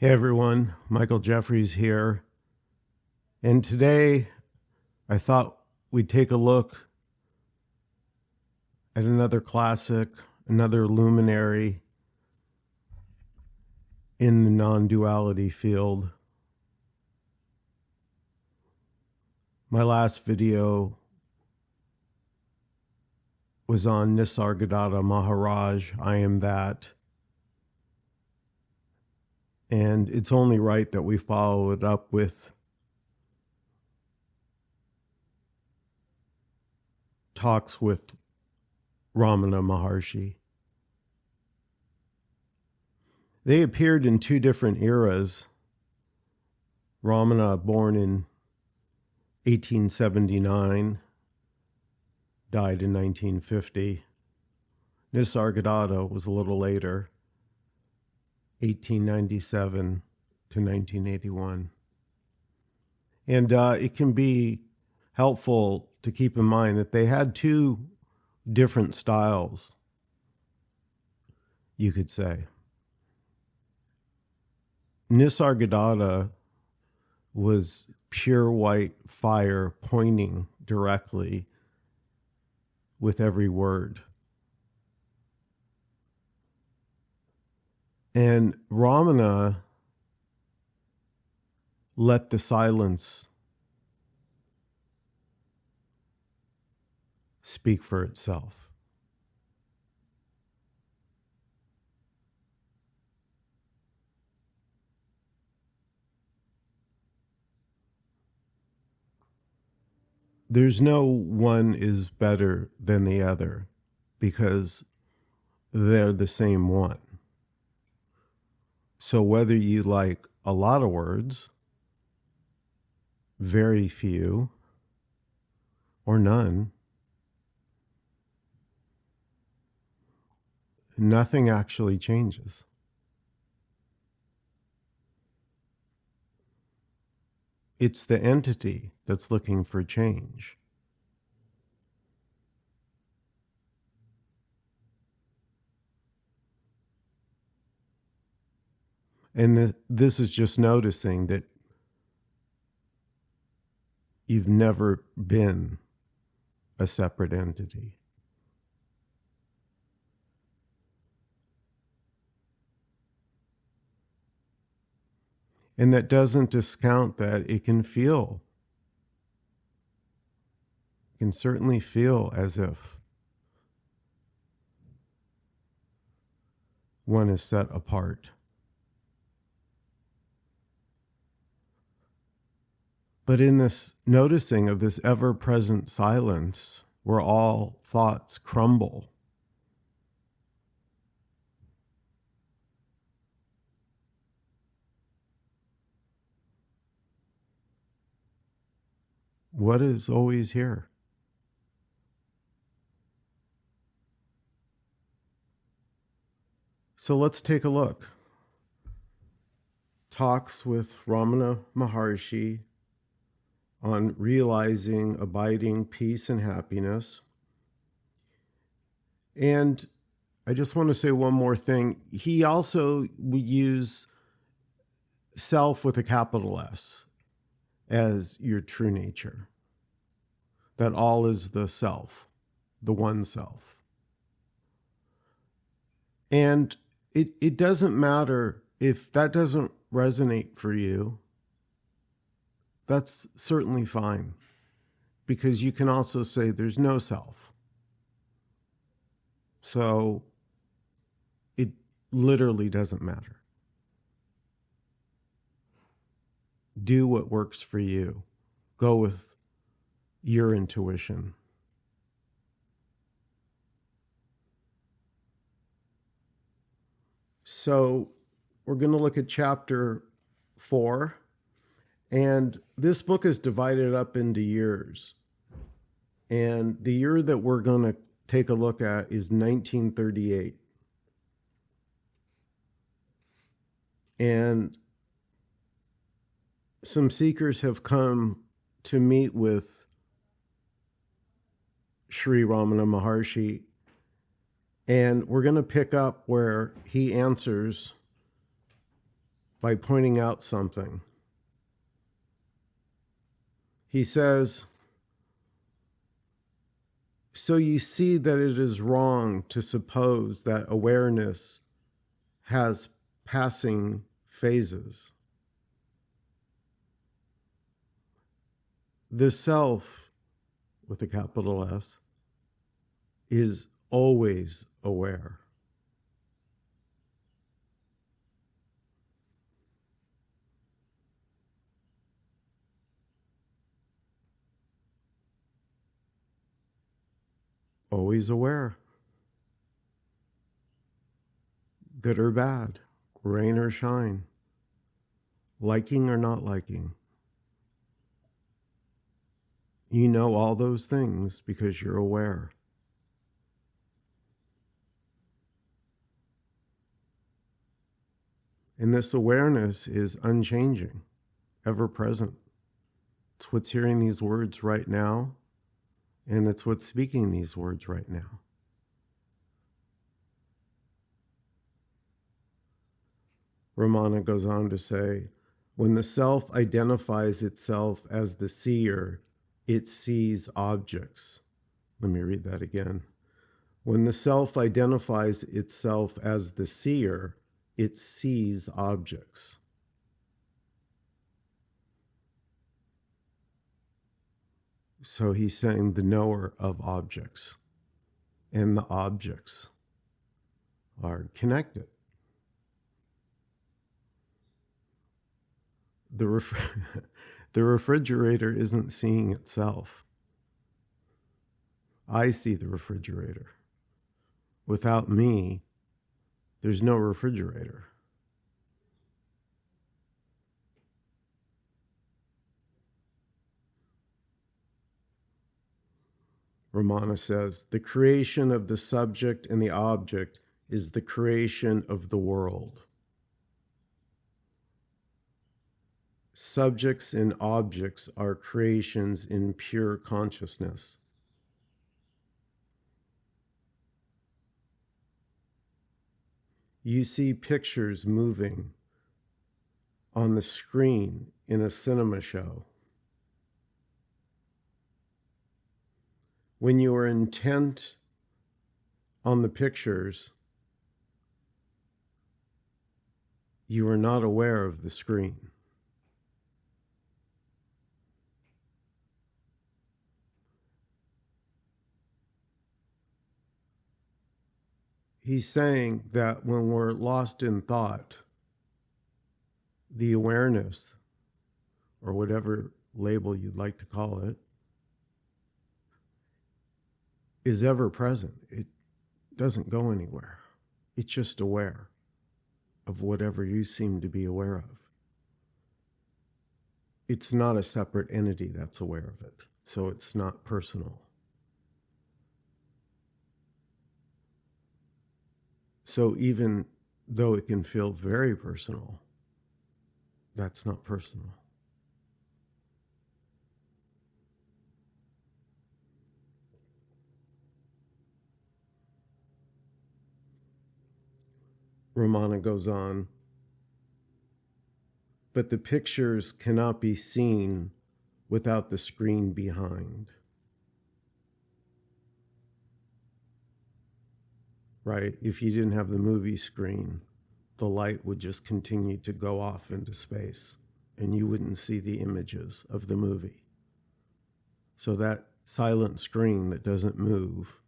Hey everyone, Michael Jeffries here. And today I thought we'd take a look at another classic, another luminary in the non-duality field. My last video was on Nisargadatta Maharaj, I Am That. And it's only right that we follow it up with talks with Ramana Maharshi. They appeared in two different eras. Ramana, born in 1879, died in 1950. Nisargadatta was a little later, 1897 to 1981. And it can be helpful to keep in mind that they had two different styles, you could say. Nisargadatta was pure white fire pointing directly with every word. And Ramana let the silence speak for itself. There's no one is better than the other because they're the same one. So whether you like a lot of words, very few, or none, nothing actually changes. It's the entity that's looking for change. And this is just noticing that you've never been a separate entity. And that doesn't discount that it can certainly feel as if one is set apart. But in this noticing of this ever-present silence, where all thoughts crumble, what is always here? So let's take a look. Talks with Ramana Maharshi on realizing abiding peace and happiness. And I just want to say one more thing. He also would use self with a capital S as your true nature. That all is the self, the one self. And it doesn't matter if that doesn't resonate for you. That's certainly fine, because you can also say there's no self. So it literally doesn't matter. Do what works for you. Go with your intuition. So we're going to look at chapter 4. And this book is divided up into years. And the year that we're going to take a look at is 1938. And some seekers have come to meet with Sri Ramana Maharshi. And we're going to pick up where he answers by pointing out something. He says, so you see that it is wrong to suppose that awareness has passing phases. The self, with a capital S, is always aware. Always aware. Good or bad, rain or shine, liking or not liking. You know all those things because you're aware. And this awareness is unchanging, ever present. It's what's hearing these words right now, and it's what's speaking these words right now. Ramana goes on to say, when the self identifies itself as the seer, it sees objects. Let me read that again. When the self identifies itself as the seer, it sees objects. So he's saying the knower of objects, and the objects are connected. The refrigerator isn't seeing itself. I see the refrigerator. Without me, there's no refrigerator. Ramana says, the creation of the subject and the object is the creation of the world. Subjects and objects are creations in pure consciousness. You see pictures moving on the screen in a cinema show. When you are intent on the pictures, you are not aware of the screen. He's saying that when we're lost in thought, the awareness, or whatever label you'd like to call it, is ever present. It doesn't go anywhere. It's just aware of whatever you seem to be aware of. It's not a separate entity that's aware of it, so it's not personal. So even though it can feel very personal, that's not personal. Ramana goes on, but the pictures cannot be seen without the screen behind. Right? If you didn't have the movie screen, the light would just continue to go off into space and you wouldn't see the images of the movie. So that silent screen that doesn't move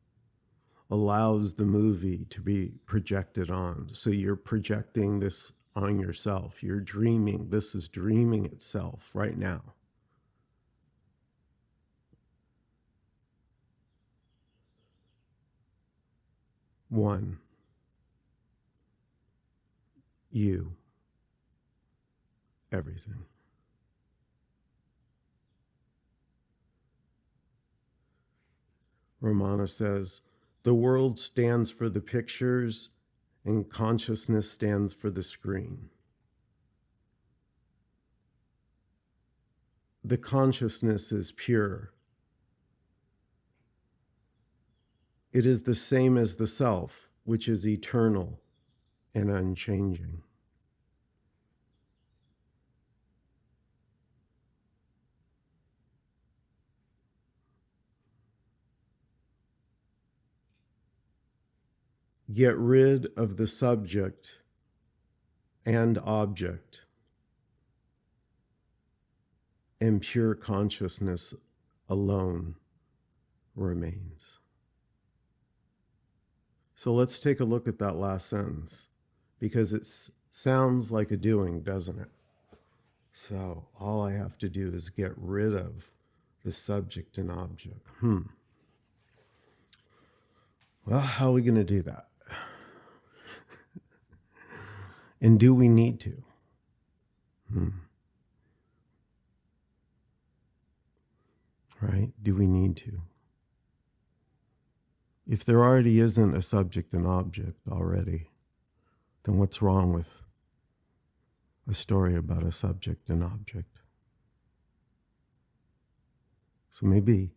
allows the movie to be projected on. So you're projecting this on yourself. You're dreaming. This is dreaming itself right now. One, you, everything. Ramana says, the world stands for the pictures and consciousness stands for the screen. The consciousness is pure. It is the same as the self, which is eternal and unchanging. get rid of the subject and object, and pure consciousness alone remains. So let's take a look at that last sentence, because it sounds like a doing, doesn't it? So all I have to do is get rid of the subject and object. Well, how are we going to do that? And do we need to? Right? Do we need to? If there already isn't a subject and object already, then what's wrong with a story about a subject and object? So maybe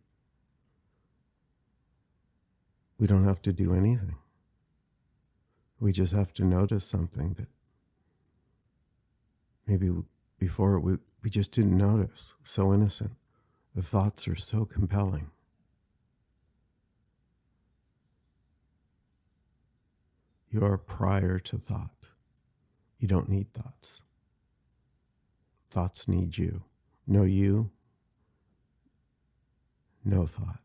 we don't have to do anything. We just have to notice something that maybe before we just didn't notice. So innocent. The thoughts are so compelling. You are prior to thought. You don't need thoughts. Thoughts need you. No you, no thought.